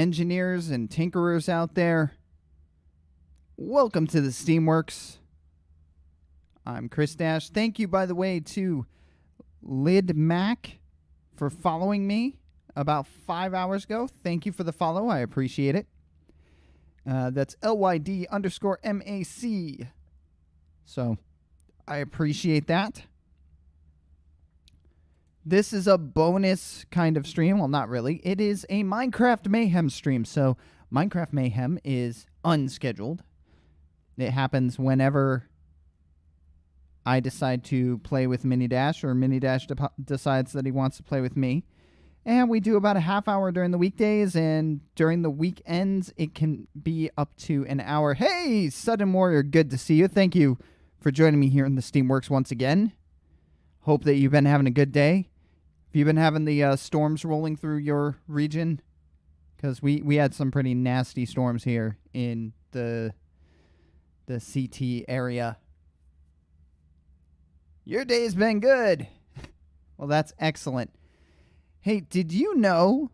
engineers and tinkerers out there. Welcome to the Steamworks. I'm ChrisDash. Thank you, by the way, to Lid Mac for following me about 5 hours ago. Thank you for the follow. I appreciate it. That's LYD_MAC. So I appreciate that. This is a bonus kind of stream. Well, not really. It is a Minecraft Mayhem stream. So Minecraft Mayhem is unscheduled. It happens whenever I decide to play with ChrisDash, or ChrisDash decides that he wants to play with me. And we do about a half hour during the weekdays, and during the weekends, it can be up to an hour. Hey, Sudden Warrior, good to see you. Thank you for joining me here in the Steamworks once again. Hope that you've been having a good day. Have you been having the storms rolling through your region? Because we had some pretty nasty storms here in the CT area. Your day's been good. Well, that's excellent. Hey, did you know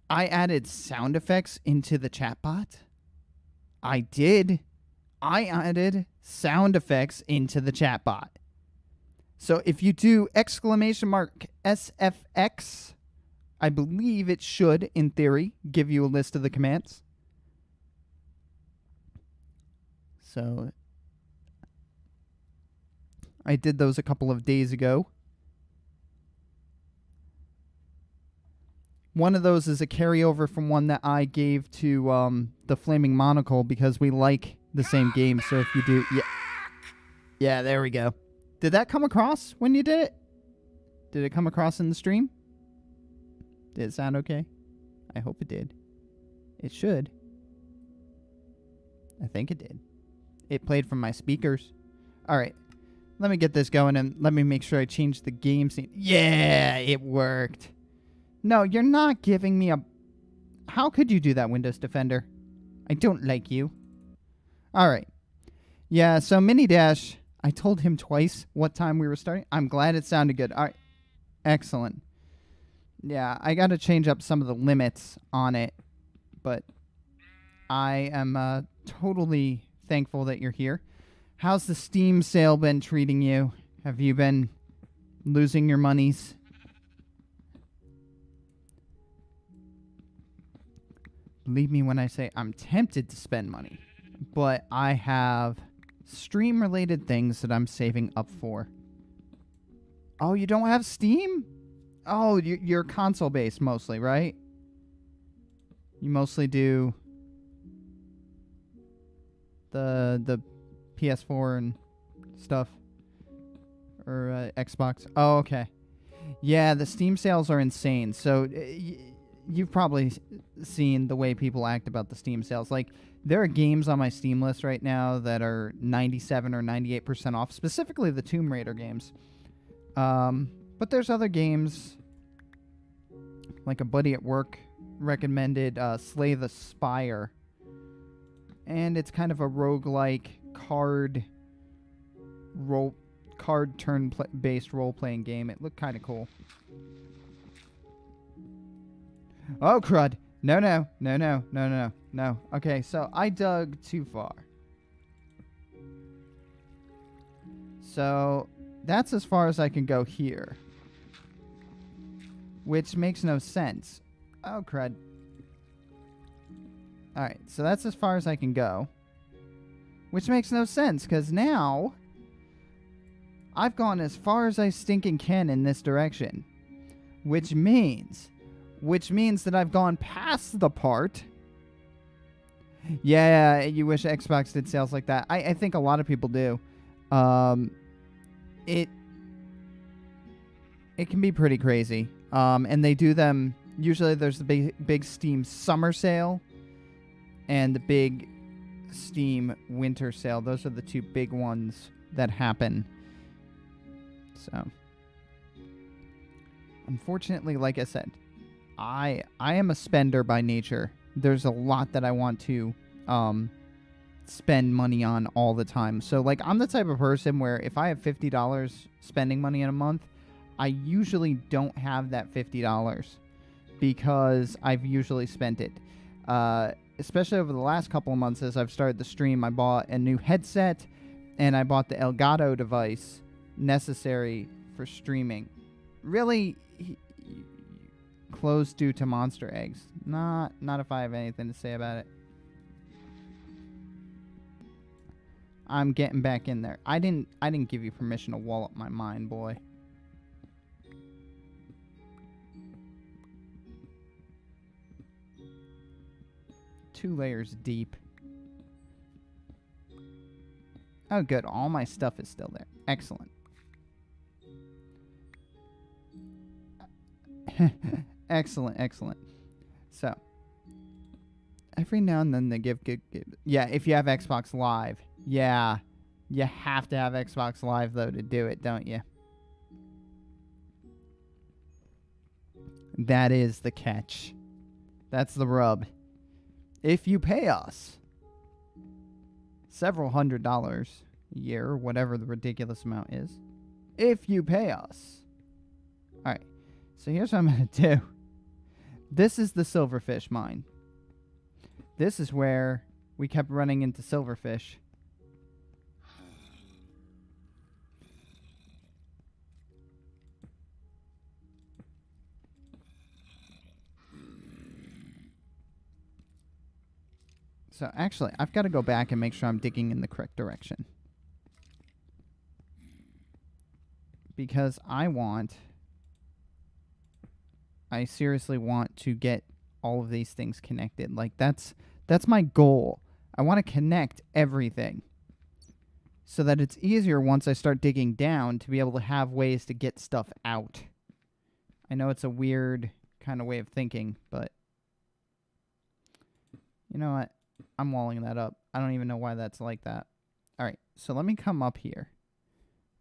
I added sound effects into the chatbot? I did. I added sound effects into the chatbot. So if you do !SFX, I believe it should, in theory, give you a list of the commands. So I did those a couple of days ago. One of those is a carryover from one that I gave to the Flaming Monocle, because we like the same game. So if you do... Yeah, there we go. Did that come across when you did it? Did it come across in the stream? Did it sound okay? I hope it did. It should. I think it did. It played from my speakers. All right. Let me get this going, and let me make sure I change the game scene. Yeah, it worked. No, you're not giving me a... How could you do that, Windows Defender? I don't like you. All right. Yeah, so ChrisDash... I told him twice what time we were starting. I'm glad it sounded good. All right. Excellent. Yeah, I got to change up some of the limits on it, but I am totally thankful that you're here. How's the Steam sale been treating you? Have you been losing your monies? Believe me when I say I'm tempted to spend money, but I have stream-related things that I'm saving up for. Oh, you don't have Steam? Oh, you're console-based mostly, right? You mostly do the PS4 and stuff, or Xbox. Oh, okay. Yeah, the Steam sales are insane. So you've probably seen the way people act about the Steam sales. Like, there are games on my Steam list right now that are 97 or 98% off, specifically the Tomb Raider games. But there's other games, like a buddy at work recommended Slay the Spire. And it's kind of a roguelike card turn-based role-playing game. It looked kind of cool. Oh, crud. No. Okay, so I dug too far. So that's as far as I can go here, which makes no sense. Oh, crud. Alright, so that's as far as I can go, which makes no sense, because now I've gone as far as I stinking can in this direction, which means that I've gone past the part. Yeah, you wish Xbox did sales like that. I think a lot of people do. It can be pretty crazy. And they do them, usually there's the big Steam summer sale and the big Steam winter sale. Those are the two big ones that happen. So, unfortunately, like I said, I am a spender by nature. There's a lot that I want to spend money on all the time. So, like, I'm the type of person where if I have $50 spending money in a month, I usually don't have that $50 because I've usually spent it. Especially over the last couple of months as I've started the stream, I bought a new headset, and I bought the Elgato device necessary for streaming. Really, closed due to monster eggs. Not if I have anything to say about it. I'm getting back in there. I didn't give you permission to wall up my mind, boy. Two layers deep. Oh, good. All my stuff is still there. Excellent. Excellent, excellent. So, every now and then they give good... Yeah, if you have Xbox Live. Yeah. You have to have Xbox Live, though, to do it, don't you? That is the catch. That's the rub. If you pay us several $100s a year, or whatever the ridiculous amount is, if you pay us. Alright, so here's what I'm going to do. This is the silverfish mine. This is where we kept running into silverfish. So actually, I've got to go back and make sure I'm digging in the correct direction. Because I seriously want to get all of these things connected. Like, that's my goal. I want to connect everything so that it's easier once I start digging down to be able to have ways to get stuff out. I know it's a weird kind of way of thinking, but you know what? I'm walling that up. I don't even know why that's like that. All right, so let me come up here.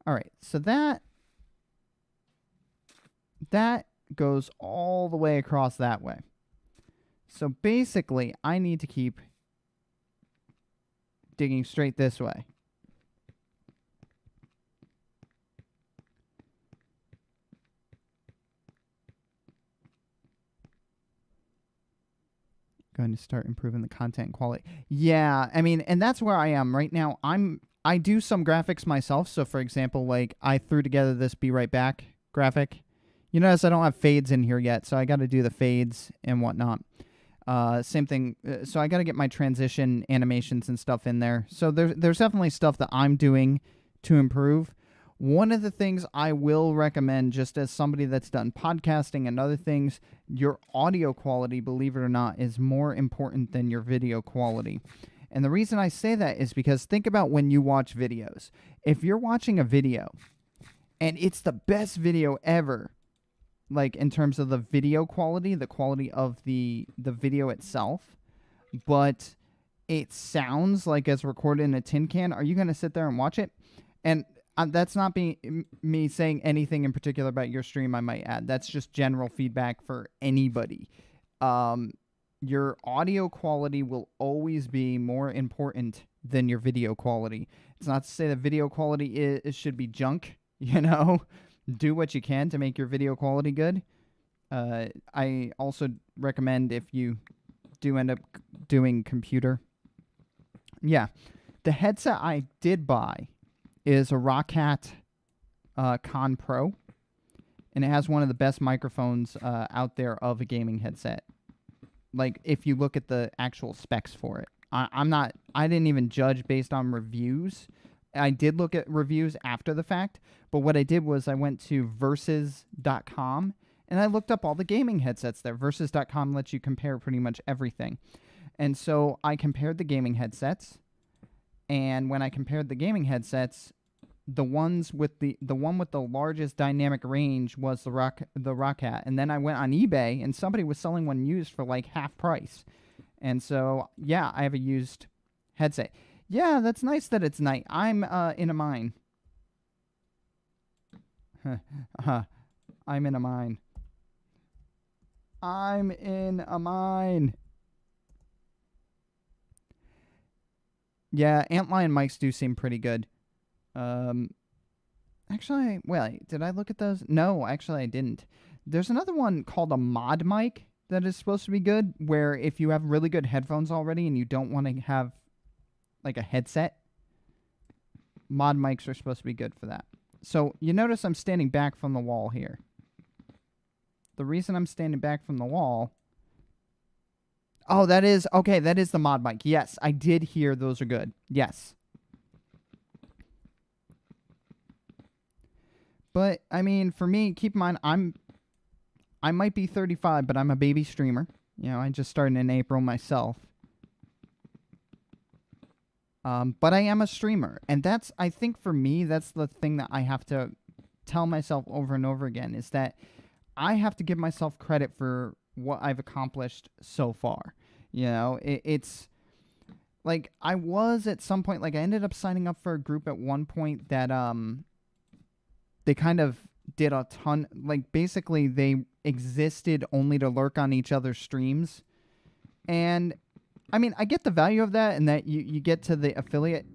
All right, so that goes all the way across that way. So basically, I need to keep digging straight this way. Going to start improving the content quality. Yeah, I mean, and that's where I am right now. I do some graphics myself. So for example, like I threw together this Be Right Back graphic. You notice I don't have fades in here yet, so I got to do the fades and whatnot. Same thing. So I got to get my transition animations and stuff in there. So there's definitely stuff that I'm doing to improve. One of the things I will recommend, just as somebody that's done podcasting and other things, your audio quality, believe it or not, is more important than your video quality. And the reason I say that is because think about when you watch videos. If you're watching a video and it's the best video ever, like in terms of the video quality, the quality of the video itself, but it sounds like it's recorded in a tin can, are you going to sit there and watch it? And that's not me saying anything in particular about your stream, I might add. That's just general feedback for anybody. Your audio quality will always be more important than your video quality. It's not to say that video quality should be junk, you know? Do what you can to make your video quality good. I also recommend, if you do end up doing computer. Yeah, the headset I did buy is a Rockcat Con Pro, and it has one of the best microphones out there of a gaming headset. Like, if you look at the actual specs for it. I didn't even judge based on reviews. I did look at reviews after the fact, but what I did was I went to versus.com, and I looked up all the gaming headsets there. Versus.com lets you compare pretty much everything. And so I compared the gaming headsets, and when I compared the gaming headsets, the one with the largest dynamic range was the Rockcat. And then I went on eBay, and somebody was selling one used for like half price. And so, yeah, I have a used headset. Yeah, that's nice that it's night. I'm in a mine. I'm in a mine. I'm in a mine. Yeah, Antlion mics do seem pretty good. Actually, wait, did I look at those? No, actually I didn't. There's another one called a mod mic that is supposed to be good, where if you have really good headphones already and you don't want to have like a headset, mod mics are supposed to be good for that. So you notice I'm standing back from the wall here. The reason I'm standing back from the wall... Oh, that is... Okay, that is the mod mic. Yes, I did hear those are good. Yes. But, I mean, for me, keep in mind, I might be 35, but I'm a baby streamer. You know, I just started in April myself. But I am a streamer. And that's, I think for me, that's the thing that I have to tell myself over and over again, is that I have to give myself credit for what I've accomplished so far. You know, it's like I was at some point, like I ended up signing up for a group at one point that they kind of did a ton, like basically they existed only to lurk on each other's streams. And I mean, I get the value of that and that you get to the affiliate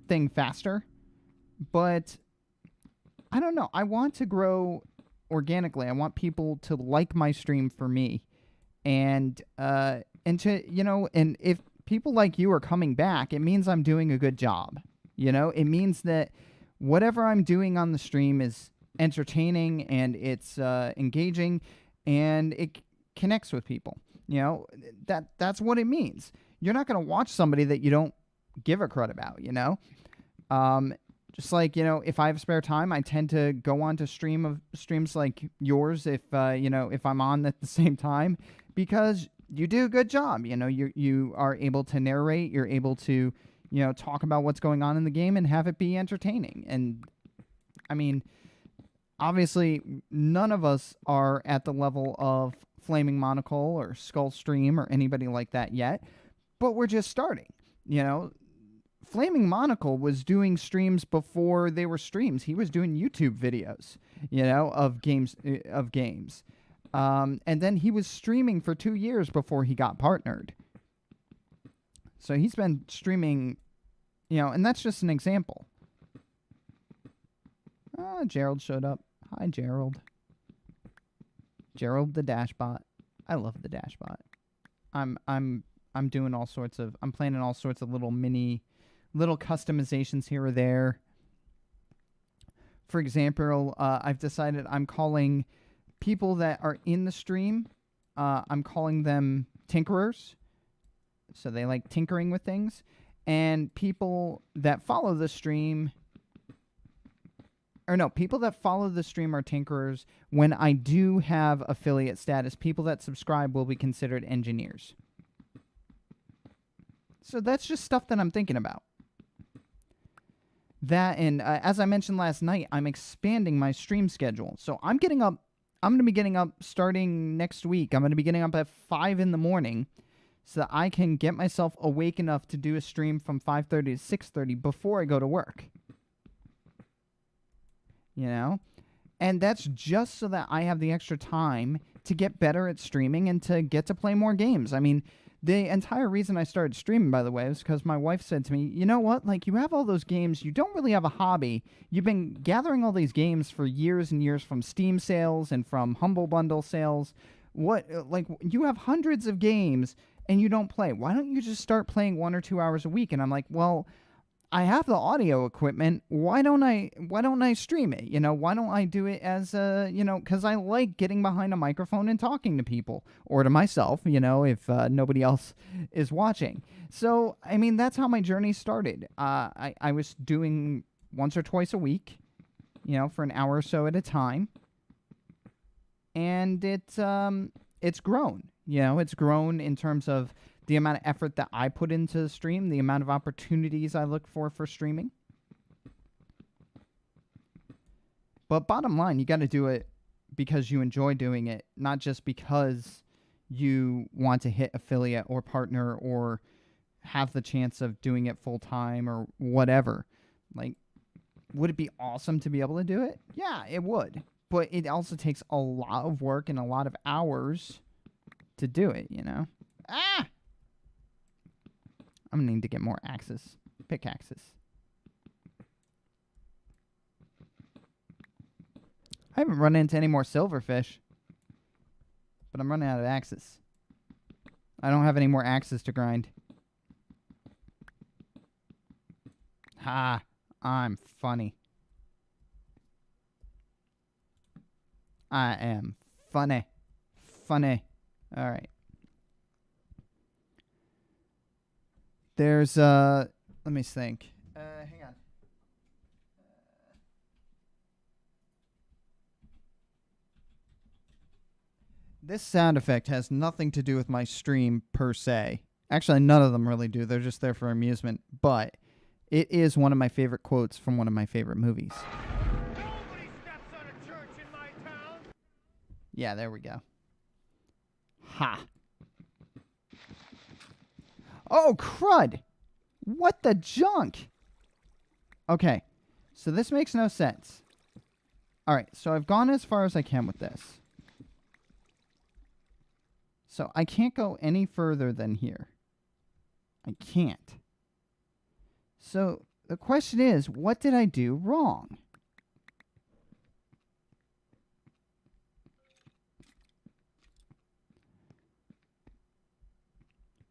thing faster, but I don't know. I want to grow organically. I want people to like my stream for me, and to, you know, and if people like you are coming back, it means I'm doing a good job. You know, it means that whatever I'm doing on the stream is entertaining and it's engaging and it connects with people. You know, that's what it means. You're not going to watch somebody that you don't give a crud about, you know? Just like, you know, if I have spare time, I tend to go on to streams like yours if, you know, if I'm on at the same time, because you do a good job. You know, you are able to narrate, you're able to, you know, talk about what's going on in the game and have it be entertaining. And, I mean, obviously, none of us are at the level of Flaming Monocle or Skull Stream or anybody like that yet, but we're just starting, you know? Flaming Monocle was doing streams before they were streams. He was doing YouTube videos, you know, of games. And then he was streaming for 2 years before he got partnered. So he's been streaming, you know, and that's just an example. Gerald showed up. Hi, Gerald. Gerald the Dashbot. I love the Dashbot. I'm doing all sorts of, I'm planning all sorts of little customizations here or there. For example, I've decided I'm calling people that are in the stream, I'm calling them tinkerers. So they like tinkering with things. And people that follow the stream, or no, people that follow the stream are tinkerers. When I do have affiliate status, people that subscribe will be considered engineers. So that's just stuff that I'm thinking about. That, and as I mentioned last night, I'm expanding my stream schedule. So I'm going to be getting up starting next week. I'm going to be getting up at 5 in the morning so that I can get myself awake enough to do a stream from 5:30 to 6:30 before I go to work. You know? And that's just so that I have the extra time to get better at streaming and to get to play more games. I mean, the entire reason I started streaming, by the way, is because my wife said to me, you know what, like, you have all those games, you don't really have a hobby. You've been gathering all these games for years and years from Steam sales and from Humble Bundle sales. What, like, you have hundreds of games and you don't play. Why don't you just start playing 1 or 2 hours a week? And I'm like, well, I have the audio equipment. Why don't I stream it? You know, why don't I do it as a, you know, because I like getting behind a microphone and talking to people, or to myself, you know, if nobody else is watching. So, I mean, that's how my journey started. I was doing once or twice a week, you know, for an hour or so at a time. And it's grown, you know, it's grown in terms of the amount of effort that I put into the stream, the amount of opportunities I look for streaming. But bottom line, you got to do it because you enjoy doing it, not just because you want to hit affiliate or partner or have the chance of doing it full time or whatever. Like, would it be awesome to be able to do it? Yeah, it would. But it also takes a lot of work and a lot of hours to do it, you know? Ah! I'm going to need to get more axes. Pickaxes. I haven't run into any more silverfish. But I'm running out of axes. I don't have any more axes to grind. Ha! I'm funny. I am funny. Funny. Alright. There's, let me think. Hang on. This sound effect has nothing to do with my stream per se. Actually, none of them really do. They're just there for amusement. But it is one of my favorite quotes from one of my favorite movies. Nobody steps on a church in my town. Yeah, there we go. Ha. Oh, crud. What the junk? Okay, so this makes no sense. All right, so I've gone as far as I can with this. So I can't go any further than here. I can't. So the question is, what did I do wrong?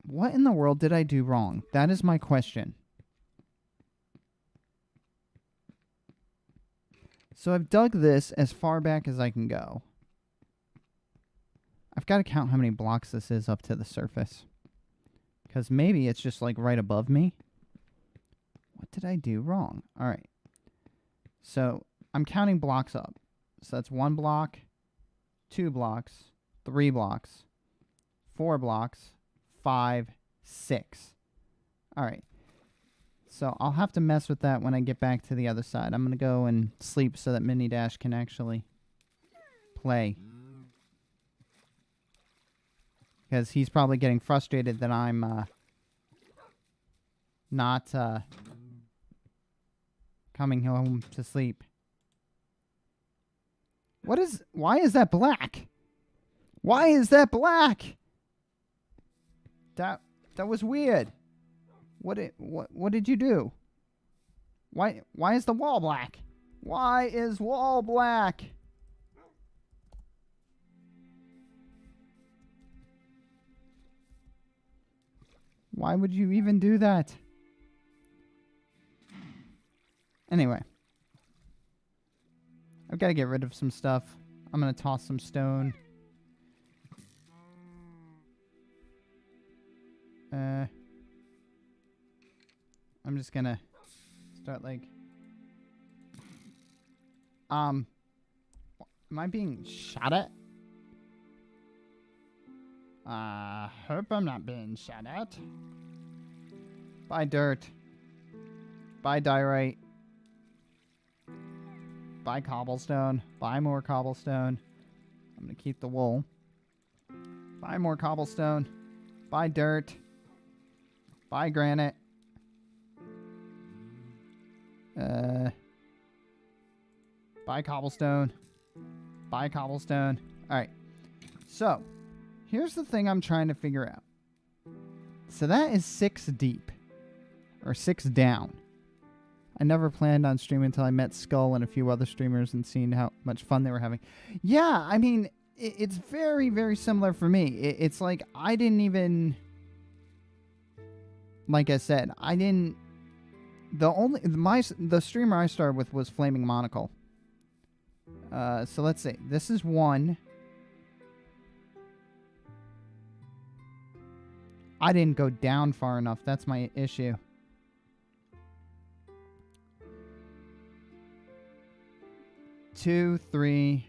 What in the world did I do wrong? That is my question. So I've dug this as far back as I can go. I've got to count how many blocks this is up to the surface. Because maybe it's just like right above me. What did I do wrong? All right. So I'm counting blocks up. So that's 1 block, 2 blocks, 3 blocks, 4 blocks, 5, 6. All right. So I'll have to mess with that when I get back to the other side. I'm going to go and sleep so that Mini Dash can actually play. Because he's probably getting frustrated that I'm not coming home to sleep. Why is that black? Why is that black? That was weird. What did you do? Why is the wall black? Why is wall black? Why would you even do that? Anyway. I've got to get rid of some stuff. I'm going to toss some stone. I'm just going to start like... Am I being shot at? Hope I'm not being shot at. Buy dirt. Buy diorite. Buy cobblestone. Buy more cobblestone. I'm gonna keep the wool. Buy more cobblestone. Buy dirt. Buy granite. Buy cobblestone. Buy cobblestone. Alright. So, here's the thing I'm trying to figure out. So that is 6 deep. Or 6 down. I never planned on streaming until I met Skull and a few other streamers and seen how much fun they were having. Yeah, I mean, it's very, very similar for me. It's like I didn't even... Like I said, I didn't... The streamer I started with was Flaming Monocle. So let's see. This is 1... I didn't go down far enough. That's my issue. Two, 3,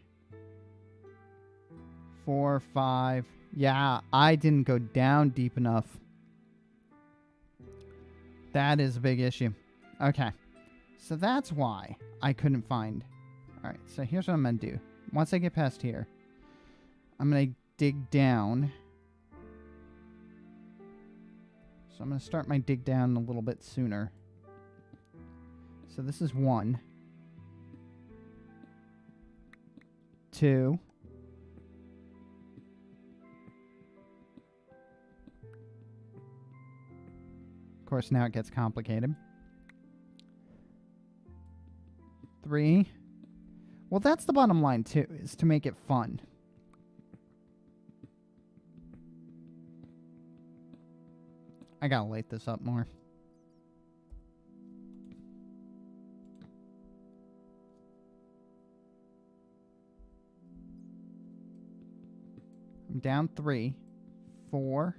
4, 5. Yeah, I didn't go down deep enough. That is a big issue. Okay. So that's why I couldn't find. Alright, so here's what I'm going to do. Once I get past here, I'm going to dig down. So I'm going to start my dig down a little bit sooner. So this is 1. 2. Of course, now it gets complicated. 3. Well, that's the bottom line, too, is to make it fun. I gotta light this up more. I'm down 3, 4.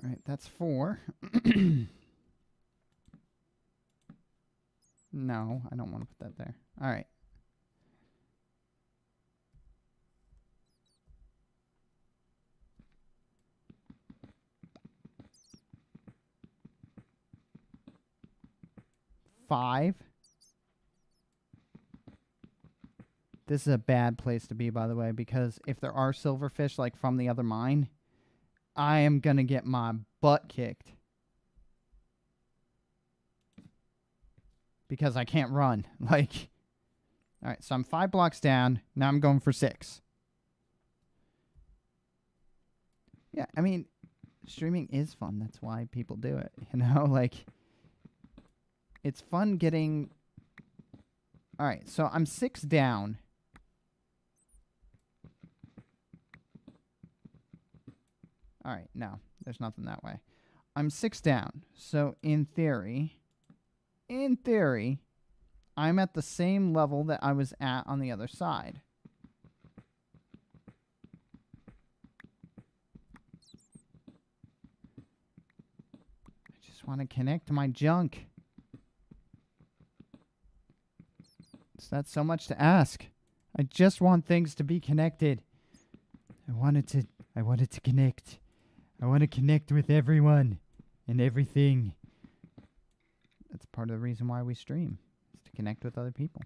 All right, that's 4. No, I don't want to put that there. All right. Five. This is a bad place to be, by the way, because if there are silverfish like from the other mine, I am gonna get my butt kicked because I can't run. Like, all right, so I'm 5 blocks down. Now I'm going for 6. Yeah, I mean, streaming is fun. That's why people do it. You know, like, it's fun getting. All right, so I'm 6 down. All right, no, there's nothing that way. I'm 6 down. So in theory, I'm at the same level that I was at on the other side. I just want to connect my junk. Is that so much to ask? I just want things to be connected. I wanted to connect. I want to connect with everyone and everything. That's part of the reason why we stream, is to connect with other people.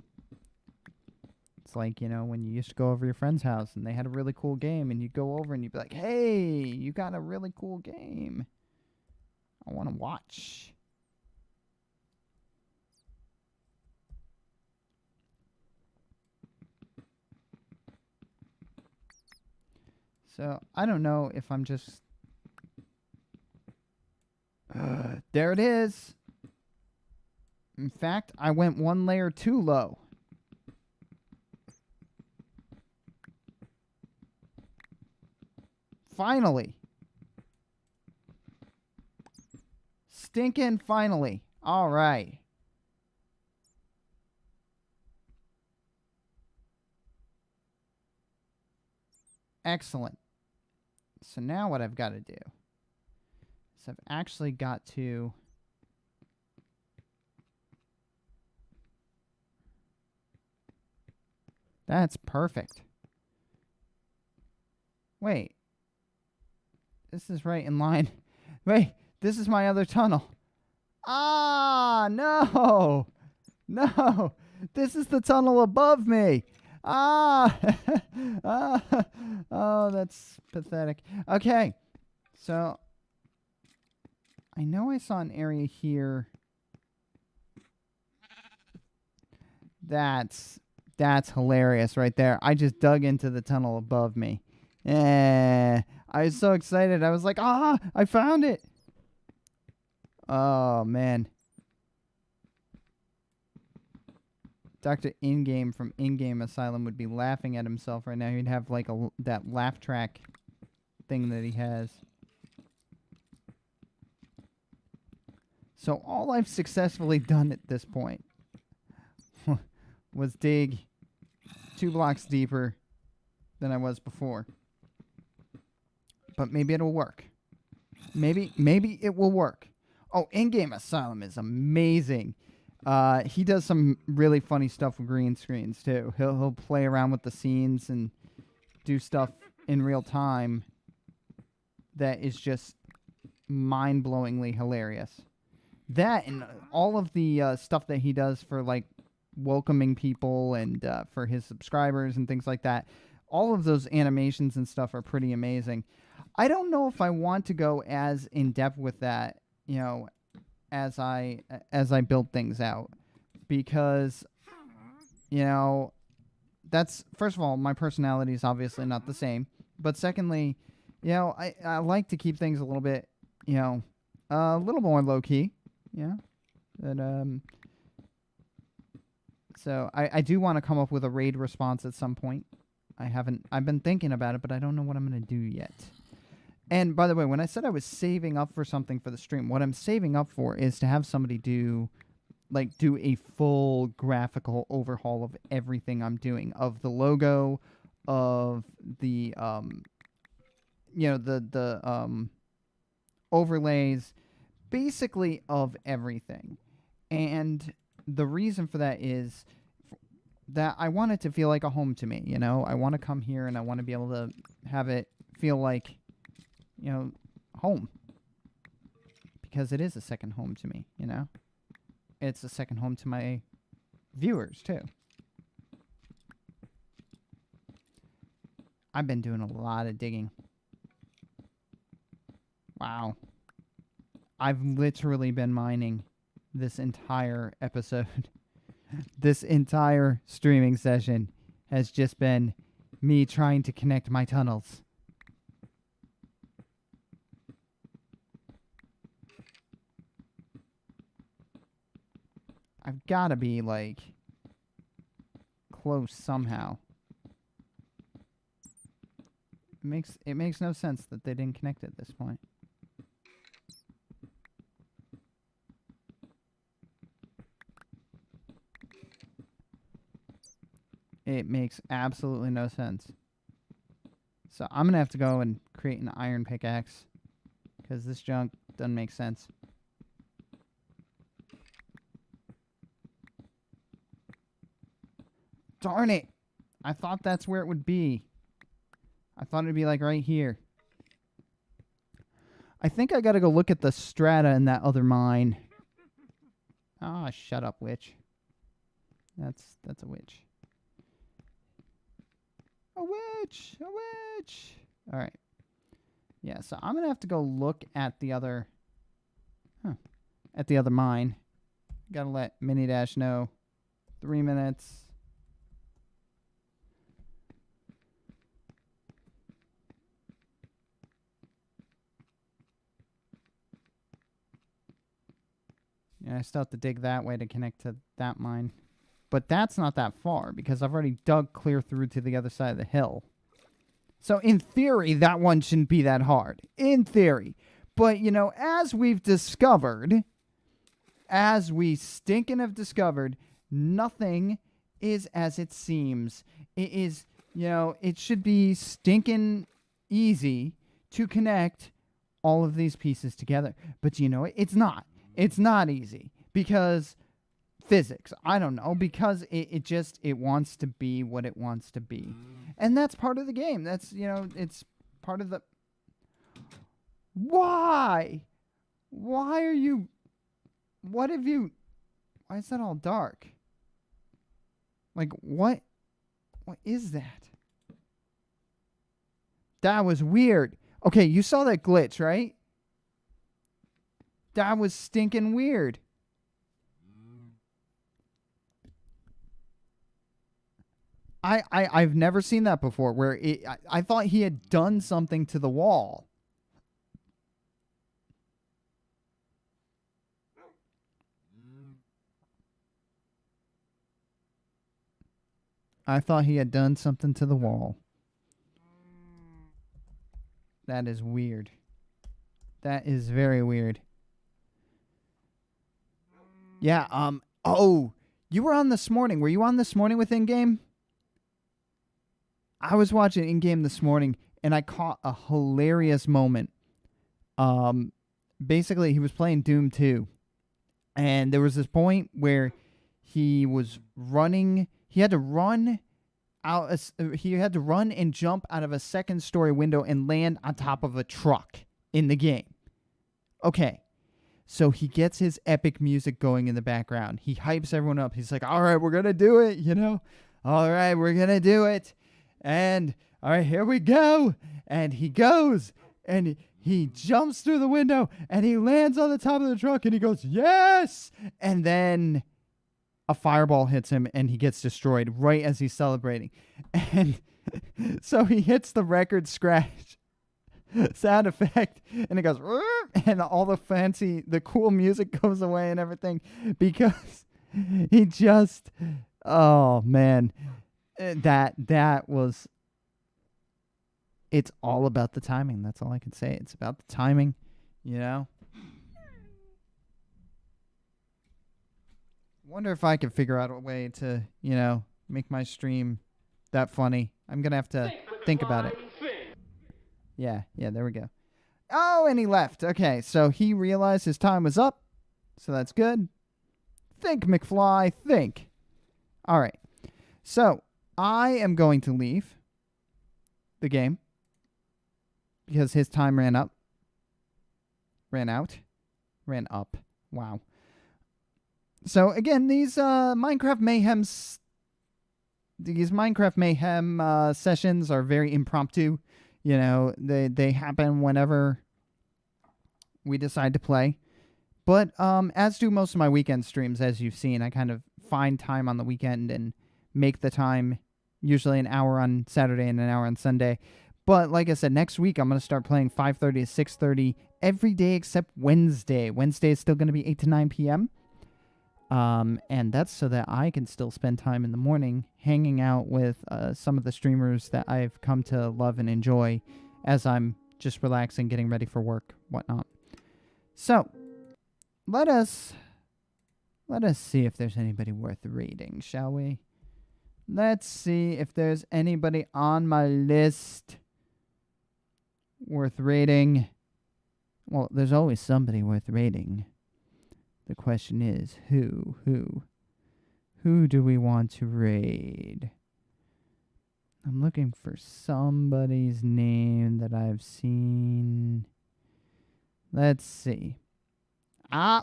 It's like, you know, when you used to go over your friend's house and they had a really cool game and you'd go over and you'd be like, hey, you got a really cool game. I want to watch. So, I don't know if I'm just... there it is. In fact, I went 1 layer too low. Finally. Stinking finally. All right. Excellent. So now what I've got to do is I've actually got to... That's perfect. Wait. This is right in line. Wait, this is my other tunnel. Ah, no. No. This is the tunnel above me. Ah. Oh, that's pathetic. Okay. So, I know I saw an area here. That's hilarious right there. I just dug into the tunnel above me. I was so excited. I was like, ah, I found it. Oh, man. Dr. In-Game from In-Game Asylum would be laughing at himself right now. He'd have like that laugh track thing that he has. So all I've successfully done at this point was dig 2 blocks deeper than I was before. But maybe it'll work. Maybe it will work. Oh, In-Game Asylum is amazing. He does some really funny stuff with green screens too. He'll play around with the scenes and do stuff in real time that is just mind-blowingly hilarious. That and all of the stuff that he does for like welcoming people and for his subscribers and things like that. All of those animations and stuff are pretty amazing. I don't know if I want to go as in depth with that, you know, as I build things out, because, you know, that's, first of all, my personality is obviously not the same, but secondly, you know, I like to keep things a little bit, you know, a little more low key, yeah, but So I do want to come up with a raid response at some point. I've been thinking about it, but I don't know what I'm going to do yet. And by the way, when I said I was saving up for something for the stream, what I'm saving up for is to have somebody do a full graphical overhaul of everything I'm doing, of the logo, of the the overlays, basically of everything. And the reason for that is that I want it to feel like a home to me, you know? I want to come here and I want to be able to have it feel like, you know, home. Because it is a second home to me, you know? It's a second home to my viewers, too. I've been doing a lot of digging. Wow. I've literally been mining this entire episode. This entire streaming session has just been me trying to connect my tunnels. I've got to be, like, close somehow. It makes no sense that they didn't connect at this point. It makes absolutely no sense. So I'm going to have to go and create an iron pickaxe, because this junk doesn't make sense. Darn it! I thought that's where it would be. I thought it'd be like right here. I think I gotta go look at the strata in that other mine. Ah, shut up, witch. That's a witch. A witch! A witch! Alright. Yeah, so I'm gonna have to go look at the other... at the other mine. Gotta let Mini-Dash know. 3 minutes. Yeah, I still have to dig that way to connect to that mine. But that's not that far, because I've already dug clear through to the other side of the hill. So in theory, that one shouldn't be that hard. In theory. But, you know, as we've discovered, as we stinking have discovered, nothing is as it seems. It is, you know, it should be stinking easy to connect all of these pieces together. But you know, it's not. It's not easy because physics. I don't know, because it wants to be what it wants to be. And that's part of the game. That's, you know, it's part of the... Why? Why are you... What have you... Why is that all dark? Like, what? What is that? That was weird. Okay, you saw that glitch, right? That was stinking weird. I've never seen that before, where I thought he had done something to the wall. I thought he had done something to the wall. That is weird. That is very weird. Yeah, oh, you were on this morning. Were you on this morning with in-game? I was watching in-game this morning, and I caught a hilarious moment. Basically, he was playing Doom 2, and there was this point where he was running. He had to run out. He had to run and jump out of a second-story window and land on top of a truck in the game. Okay. So he gets his epic music going in the background. He hypes everyone up. He's like, all right, we're going to do it, you know? All right, we're going to do it. And, all right, here we go. And he goes, and he jumps through the window, and he lands on the top of the truck, and he goes, yes! And then a fireball hits him, and he gets destroyed right as he's celebrating. And so he hits the record scratch sound effect, and it goes, and all the cool music goes away and everything, because he just Oh man, that was. It's all about the timing. That's all I can say. It's about the timing, you know. Wonder if I could figure out a way to, make my stream that funny. I'm gonna have to think about it. Yeah, there we go. Oh, and he left. Okay, so he realized his time was up. So that's good. Think, McFly, think. All right. So I am going to leave the game because his time ran up. Ran out. Ran up. Wow. So again, these Minecraft Mayhem sessions are very impromptu. They happen whenever we decide to play. But as do most of my weekend streams, as you've seen, I kind of find time on the weekend and make the time, usually an hour on Saturday and an hour on Sunday. But like I said, next week I'm going to start playing 5:30 to 6:30 every day except Wednesday. Wednesday is still going to be 8 to 9 p.m. And that's so that I can still spend time in the morning hanging out with some of the streamers that I've come to love and enjoy as I'm just relaxing, getting ready for work, whatnot. So, let us see if there's anybody worth reading, shall we? Let's see if there's anybody on my list worth reading. Well, there's always somebody worth reading. The question is, who do we want to raid? I'm looking for somebody's name that I've seen. Let's see. Oh,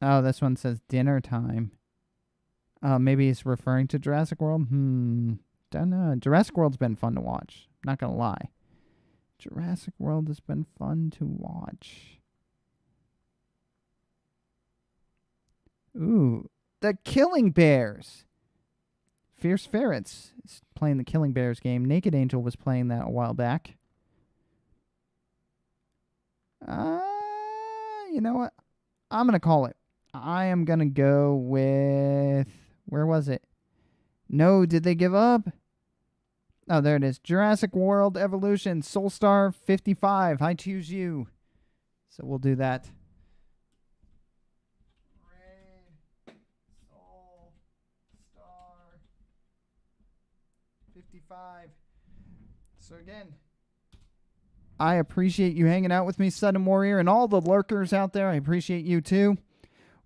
this one says dinner time. Maybe he's referring to Jurassic World? Don't know. Jurassic World's been fun to watch. Not gonna lie. Jurassic World has been fun to watch. Ooh, the Killing Bears. Fierce Ferrets is playing the Killing Bears game. Naked Angel was playing that a while back. You know what? I'm going to call it. I am going to go with... Where was it? No, did they give up? Oh, there it is. Jurassic World Evolution, Soulstar 55. I choose you. So we'll do that. 55. So again, I appreciate you hanging out with me, Sudden Warrior, and all the lurkers out there. I appreciate you too.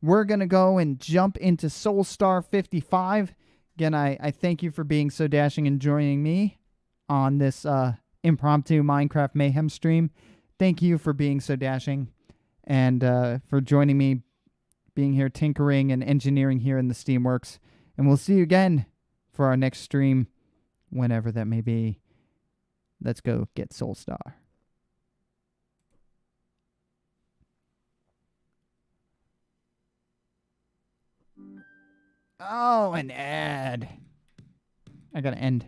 We're going to go and jump into Soulstar 55. Again, I thank you for being so dashing and joining me on this impromptu Minecraft Mayhem stream. Thank you for being so dashing and for joining me, being here tinkering and engineering here in the Steamworks. And we'll see you again for our next stream, whenever that may be. Let's go get Soulstar. Oh, an ad. I gotta end.